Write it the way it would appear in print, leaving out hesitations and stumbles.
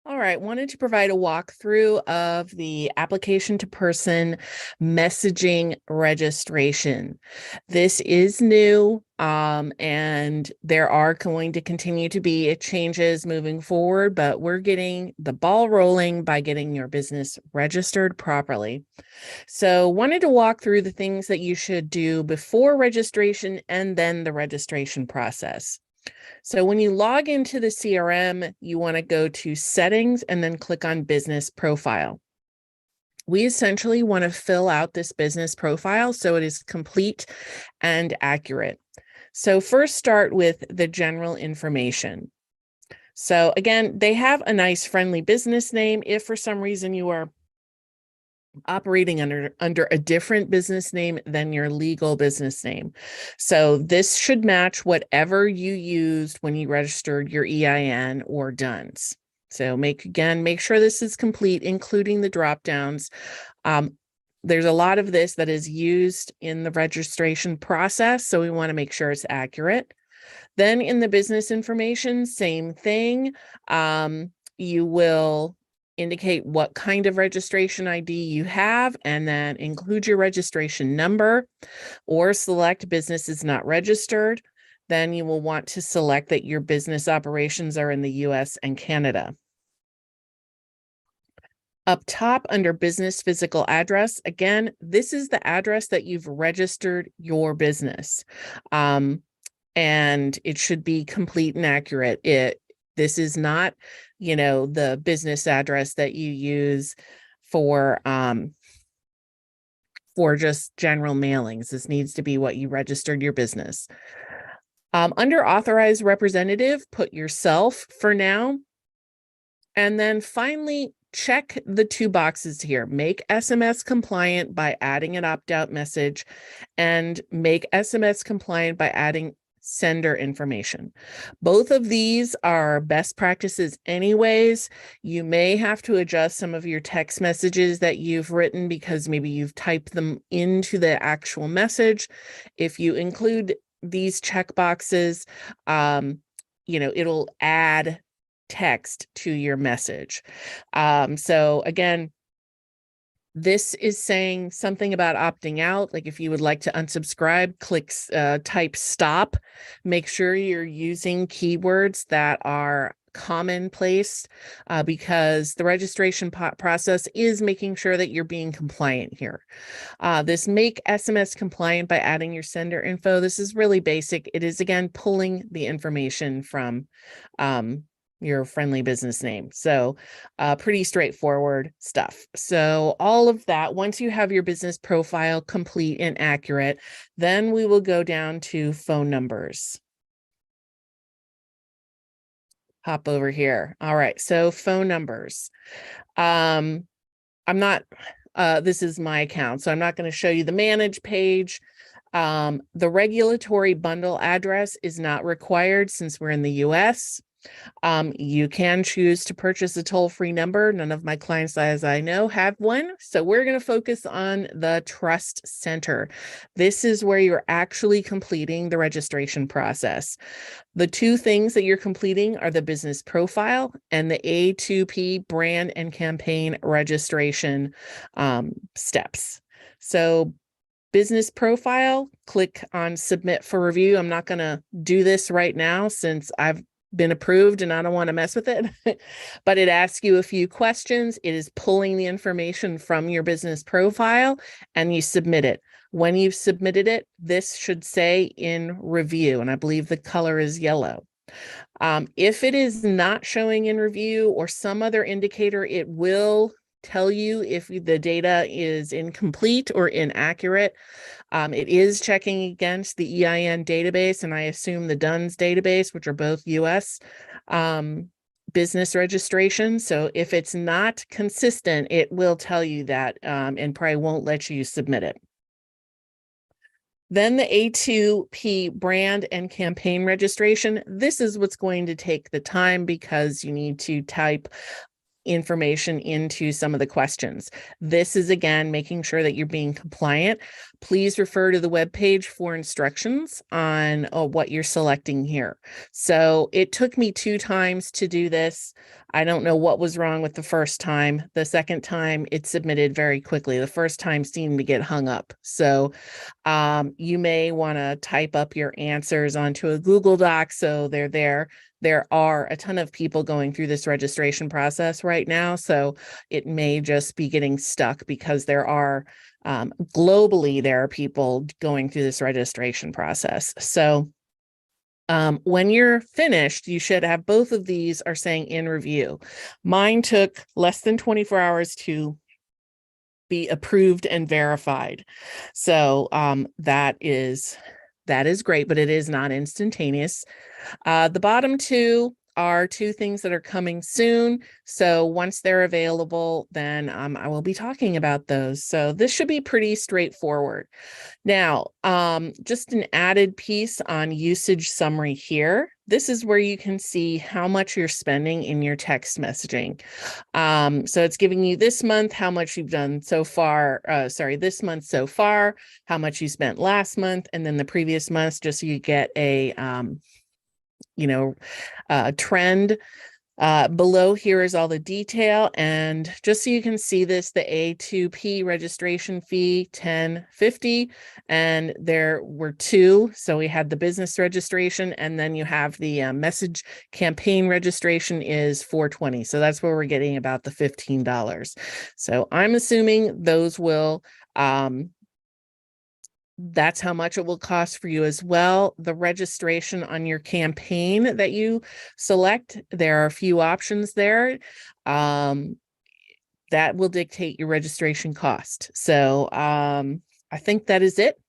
All right, wanted to provide a walkthrough of the application to person messaging registration. This is new, and there are going to continue to be changes moving forward, but we're getting the ball rolling by getting your business registered properly. So wanted to walk through the things that you should do before registration and then the registration process. So when you log into the CRM, you want to go to settings and then click on business profile. We essentially want to fill out this business profile so it is complete and accurate. So first start with the general information. So again, they have a nice friendly business name. If for some reason you are operating under a different business name than your legal business name. So this should match whatever you used when you registered your EIN or DUNS. So make sure this is complete, including the drop downs. There's a lot of this that is used in the registration process, so we want to make sure it's accurate. Then in the business information, same thing. You will indicate what kind of registration ID you have, and then include your registration number, or select business is not registered. Then you will want to select that your business operations are in the US and Canada. Up top under business physical address, again, this is the address that you've registered your business. And it should be complete and accurate. This is not, the business address that you use for just general mailings. This needs to be what you registered your business. Under authorized representative, put yourself for now. And then finally, check the two boxes here. Make SMS compliant by adding an opt-out message, and make SMS compliant by adding sender information. Both of these are best practices anyways. You may have to adjust some of your text messages that you've written because maybe you've typed them into the actual message. If you include these check boxes, it'll add text to your message. So again, this is saying something about opting out. Like if you would like to unsubscribe, type stop. Make sure you're using keywords that are commonplace, because the registration process is making sure that you're being compliant here. This make SMS compliant by adding your sender info. This is really basic. It is, again, pulling the information from your friendly business name. So pretty straightforward stuff. So all of that, once you have your business profile complete and accurate, then we will go down to phone numbers. Hop over here. All right, so phone numbers. I'm not, this is my account, so I'm not going to show you the manage page. The regulatory bundle address is not required since we're in the US. You can choose to purchase a toll-free number. None of my clients, as I know, have one. So we're going to focus on the trust center. This is where you're actually completing the registration process. The two things that you're completing are the business profile and the A2P brand and campaign registration steps. So business profile, click on submit for review. I'm not going to do this right now since I've been approved and I don't want to mess with it, but it asks you a few questions. It is pulling the information from your business profile and you submit it. When you've submitted it, this should say in review, and I believe the color is yellow. If it is not showing in review or some other indicator, it will tell you if the data is incomplete or inaccurate. It is checking against the EIN database, and I assume the DUNS database, which are both US business registration. So if it's not consistent, it will tell you that, and probably won't let you submit it. Then the A2P brand and campaign registration. This is what's going to take the time because you need to type information into some of the questions. This is, again, making sure that you're being compliant. Please refer to the webpage for instructions on what you're selecting here. So it took me 2 times to do this. I don't know what was wrong with the first time. The second time it submitted very quickly. The first time seemed to get hung up. So you may want to type up your answers onto a Google Doc so they're there. There are a ton of people going through this registration process right now, so it may just be getting stuck because there are globally, there are people going through this registration process. So when you're finished, you should have both of these are saying in review. Mine took less than 24 hours to be approved and verified. So that is great, but it is not instantaneous. The bottom 2 are 2 things that are coming soon. So once they're available, then I will be talking about those. So this should be pretty straightforward. Now, just an added piece on usage summary here. This is where you can see how much you're spending in your text messaging. So it's giving you this month, how much you've done so far, this month so far, how much you spent last month, and then the previous month, just so you get a, trend. Below here is all the detail, and just so you can see this, the A2P registration fee, $10.50, and there were 2. So we had the business registration, and then you have the message campaign registration is $4.20. So that's where we're getting about the $15. So I'm assuming those will that's how much it will cost for you as well. The registration on your campaign that you select, there are a few options there. That will dictate your registration cost. So I think that is it.